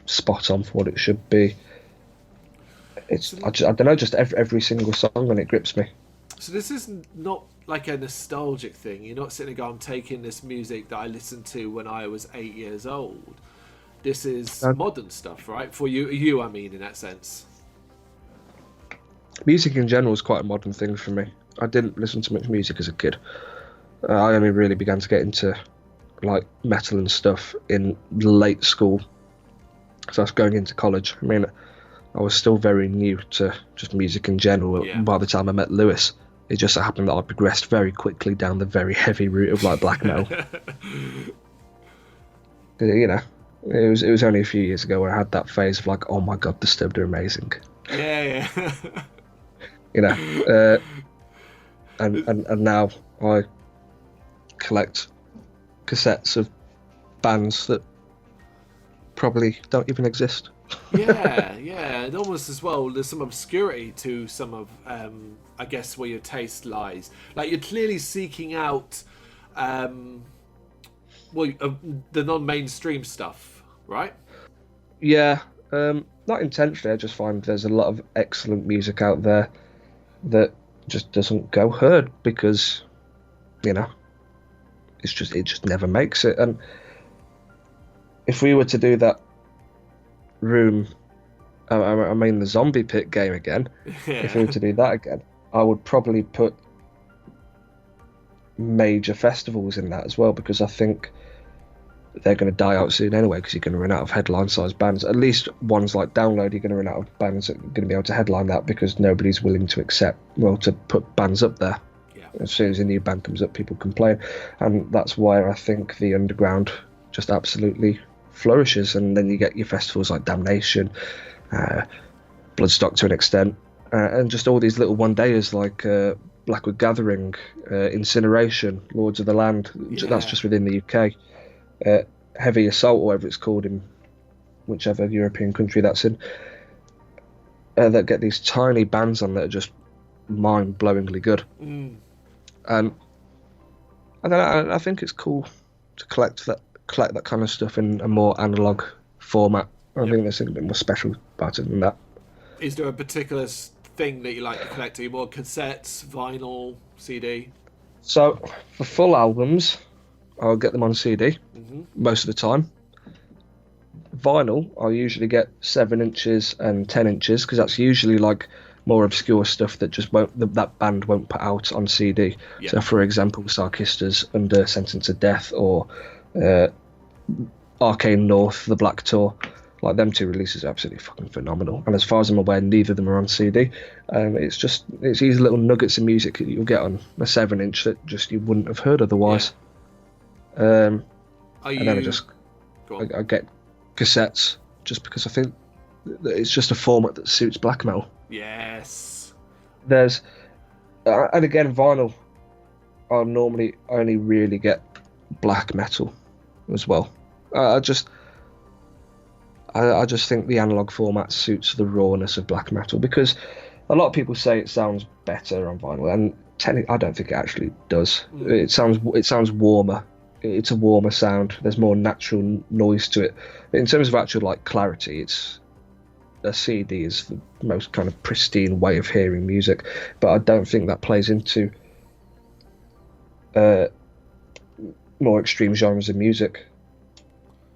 spot on for what it should be. I don't know, just every single song on it grips me. So this is not like a nostalgic thing. You're not sitting there going, I'm taking this music that I listened to when I was 8 years old. This is modern stuff, right? For you, I mean, in that sense. Music in general is quite a modern thing for me. I didn't listen to much music as a kid. I only really began to get into like metal and stuff in late school. So I was going into college. I mean, I was still very new to just music in general. Yeah. By the time I met Lewis, it just so happened that I progressed very quickly down the very heavy route of like black metal. It was only a few years ago where I had that phase of like, oh my god, Disturbed are amazing. Yeah. And now I collect cassettes of bands that probably don't even exist. yeah, and almost as well, there's some obscurity to some of, I guess, where your taste lies. Like, you're clearly seeking out, the non-mainstream stuff, right? Yeah, not intentionally. I just find there's a lot of excellent music out there that just doesn't go heard because, it just never makes it. And if we were to do that room, I mean the zombie pit game again, if we were to do that again, I would probably put major festivals in that as well, because I think they're going to die out soon anyway, because you're going to run out of headline-sized bands. At least ones like Download, you're going to run out of bands that are going to be able to headline that, because nobody's willing to to put bands up there. Yeah. As soon as a new band comes up, people complain, and that's why I think the underground just absolutely flourishes. And then you get your festivals like Damnation, Bloodstock to an extent, and just all these little one-dayers like Blackwood Gathering, Incineration, Lords of the Land. Yeah. That's just within the UK. Heavy Assault, or whatever it's called in whichever European country that's in, that get these tiny bands on that are just mind-blowingly good. And I think it's cool to collect that kind of stuff in a more analog format. I think there's something a bit more special about it than that. Is there a particular thing that you like to collect? Are you more cassettes, vinyl, CD? So for full albums, I'll get them on CD most of the time. Vinyl, I'll usually get 7 inches and 10 inches, because that's usually like more obscure stuff that just that band won't put out on CD. Yeah. So, for example, Sarkistas Under Sentence of Death, or Arcane North, The Black Tour. Like, them two releases are absolutely fucking phenomenal. And as far as I'm aware, neither of them are on CD. It's these little nuggets of music that you'll get on a 7-inch that just you wouldn't have heard otherwise. Yeah. And then I get cassettes, just because I think that it's just a format that suits black metal. Yes. There's and again, vinyl, I'll normally only really get black metal as well. I just think the analog format suits the rawness of black metal, because a lot of people say it sounds better on vinyl, and technically I don't think it actually does. It sounds warmer. It's a warmer sound. There's more natural noise to it. But in terms of actual like clarity, a CD is the most kind of pristine way of hearing music. But I don't think that plays into more extreme genres of music.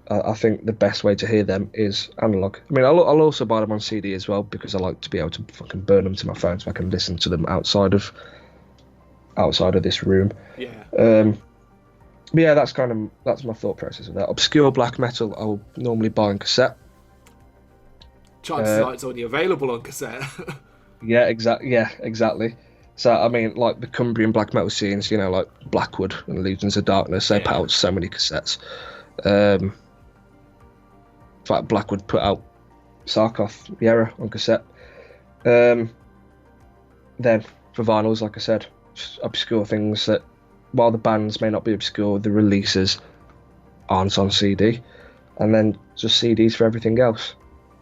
I think the best way to hear them is analog. I mean, I'll also buy them on CD as well because I like to be able to fucking burn them to my phone so I can listen to them outside of this room. Yeah. But yeah, that's my thought process of that. Obscure black metal I'll normally buy on cassette. Chances are it's only available on cassette. Yeah, exactly. So I mean, like the Cumbrian black metal scenes, you know, like Blackwood and Legions of Darkness, they put out so many cassettes. In fact, Blackwood put out Saarkoth, Era on cassette. Then for vinyls, like I said, just obscure things that, while the bands may not be obscure, the releases aren't on CD, and then just CDs for everything else.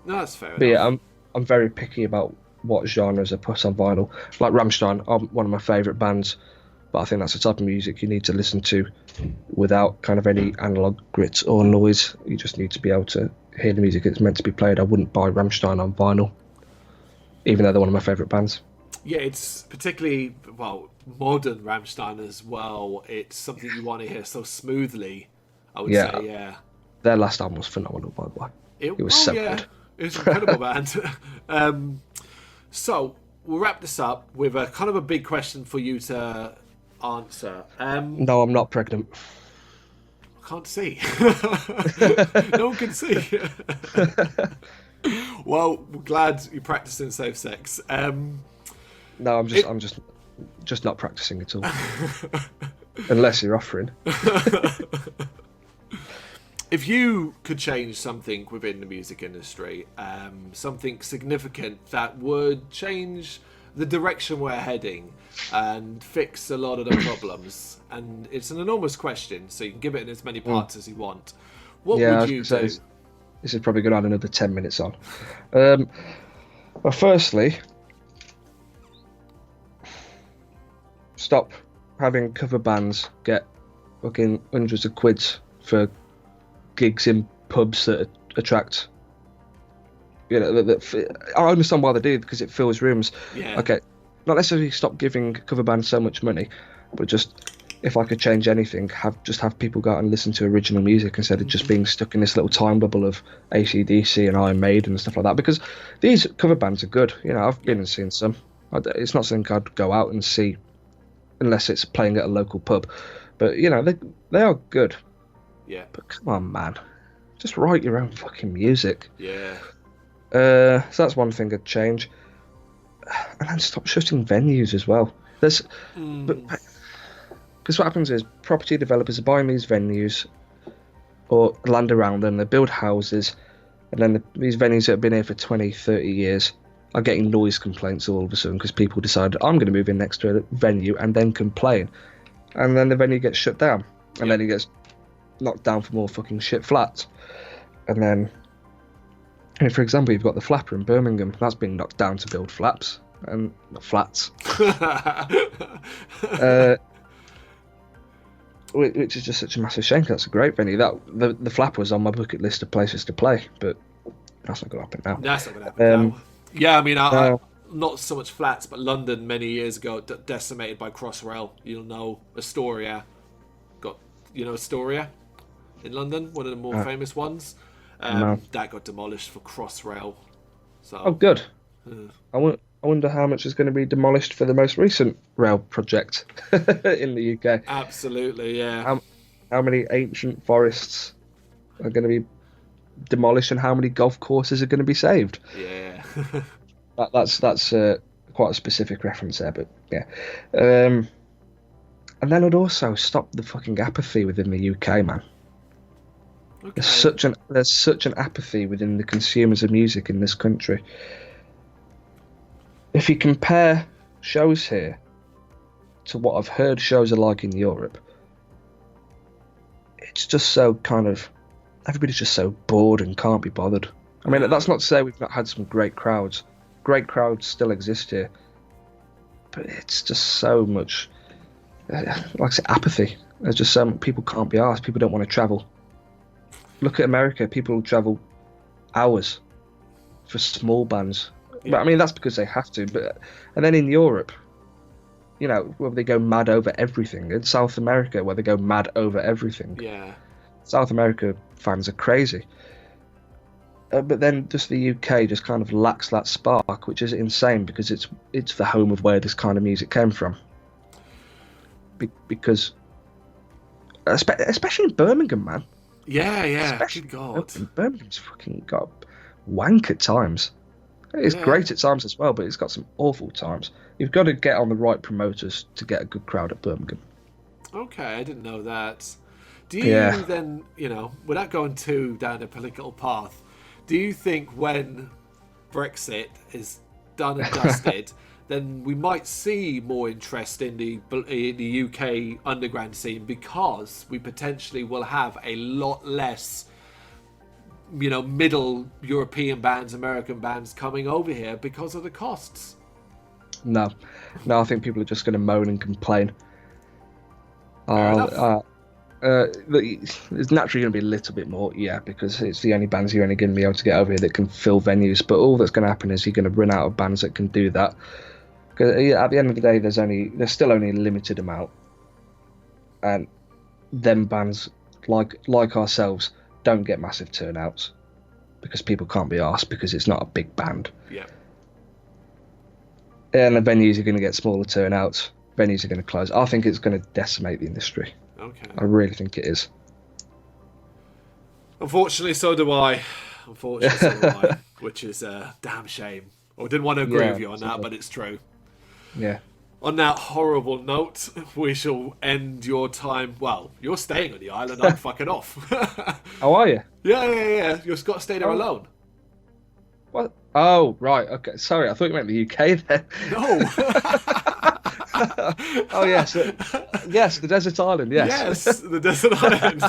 No, that's fair But enough. yeah, I'm very picky about what genres are put on vinyl. Like Rammstein are one of my favourite bands, but I think that's the type of music you need to listen to without kind of any analog grit or noise. You just need to be able to hear the music it's meant to be played. I wouldn't buy Rammstein on vinyl, even though they're one of my favourite bands. Yeah, it's particularly, well, modern Rammstein as well. It's something you want to hear so smoothly, I would say, yeah. Their last album was phenomenal, by the way. It was so good. It was an incredible band. So, we'll wrap this up with a kind of a big question for you to answer. No, I'm not pregnant. I can't see. No one can see. Well, we're glad you're practicing safe sex. No, I'm just not practicing at all. Unless you're offering. If you could change something within the music industry, something significant that would change the direction we're heading and fix a lot of the problems, and it's an enormous question, so you can give it in as many parts as you want, what would you do? This is probably going to add another 10 minutes on. Well, firstly, stop having cover bands get fucking hundreds of quids for gigs in pubs that attract, you know, I understand why they do, because it fills rooms. Yeah. Okay, not necessarily stop giving cover bands so much money, but just, if I could change anything, have people go out and listen to original music instead of just being stuck in this little time bubble of AC/DC and Iron Maiden and stuff like that, because these cover bands are good. You know, I've been and seen some. It's not something I'd go out and see unless it's playing at a local pub, but you know, they are good. Yeah. But come on, man, just write your own fucking music. Yeah. So that's one thing I'd change, and then stop shutting venues as well. Because what happens is property developers are buying these venues or land around them, they build houses, and then these venues that have been here for 20, 30 years are getting noise complaints all of a sudden because people decide, I'm going to move in next to a venue, and then complain. And then the venue gets shut down, and then it gets knocked down for more fucking shit flats. And then, for example, you've got the Flapper in Birmingham. That's been knocked down to build flats. And flats. Which is just such a massive shame. That's a great venue. The Flapper was on my bucket list of places to play, but that's not going to happen now. That's not going to happen now. Yeah, I mean, I not so much flats, but London many years ago decimated by Crossrail. You'll know Astoria. Astoria in London, one of the more famous ones. That got demolished for Crossrail. So. Oh, good. I wonder how much is going to be demolished for the most recent rail project in the UK. Absolutely, yeah. How many ancient forests are going to be demolished, and how many golf courses are going to be saved? Yeah. that's quite a specific reference there, but yeah. And then I'd also stop the fucking apathy within the UK, man. Okay. There's such an apathy within the consumers of music in this country. If you compare shows here to what I've heard shows are like in Europe, it's just so kind of, everybody's just so bored and can't be bothered. I mean, that's not to say we've not had some great crowds. Great crowds still exist here, but it's just so much, like I said, apathy. There's just so much, people can't be asked. People don't want to travel. Look at America. People travel hours for small bands. Yeah. But I mean, that's because they have to. And then in Europe, where they go mad over everything. In South America, where they go mad over everything. Yeah. South America fans are crazy. But then just the UK just kind of lacks that spark, which is insane because it's the home of where this kind of music came from. Because, especially in Birmingham, man. Yeah, Especially good God. Birmingham's fucking got wank at times. It's great at times as well, but it's got some awful times. You've got to get on the right promoters to get a good crowd at Birmingham. Okay, I didn't know that. Do you then, without going too down a political path, do you think when Brexit is done and dusted, then we might see more interest in the UK underground scene because we potentially will have a lot less, middle European bands, American bands coming over here because of the costs? No, I think people are just going to moan and complain. There's naturally going to be a little bit more, because it's the only bands you're only going to be able to get over here that can fill venues. But all that's going to happen is you're going to run out of bands that can do that. Because at the end of the day, there's still only a limited amount, and them bands like ourselves don't get massive turnouts because people can't be asked because it's not a big band. Yeah. And the venues are going to get smaller turnouts. Venues are going to close. I think it's going to decimate the industry. Okay. I really think it is. Unfortunately, so do I. Which is a damn shame. I didn't want to agree with you on that, but it's true. Yeah. On that horrible note, we shall end your time. Well, you're staying on the island. I'm fucking off. How are you? Yeah. You've got to stay there alone. What? Oh, right. Okay. Sorry, I thought you meant the UK then. No. Oh yes, yes, the desert island. Yes, the desert island.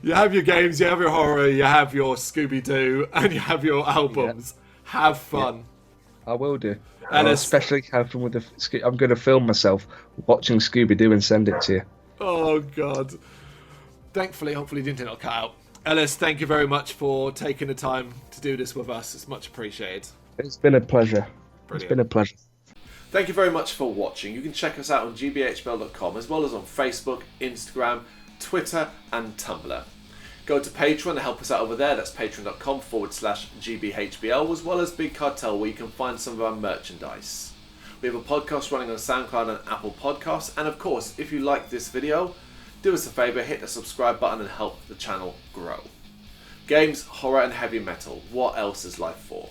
You have your games, you have your horror, you have your Scooby-Doo, and you have your albums. Yeah. Have fun. Yeah. I will do. And I'll especially have fun with the. I'm going to film myself watching Scooby-Doo and send it to you. Oh God! Thankfully, hopefully, didn't it cut out. Ellis, thank you very much for taking the time to do this with us. It's much appreciated. It's been a pleasure. Brilliant. It's been a pleasure. Thank you very much for watching. You can check us out on gbhbl.com as well as on Facebook, Instagram, Twitter and Tumblr. Go to Patreon to help us out over there. That's patreon.com/gbhbl as well as Big Cartel where you can find some of our merchandise. We have a podcast running on SoundCloud and Apple Podcasts. And of course, if you like this video, do us a favour, hit the subscribe button and help the channel grow. Games, horror and heavy metal. What else is life for?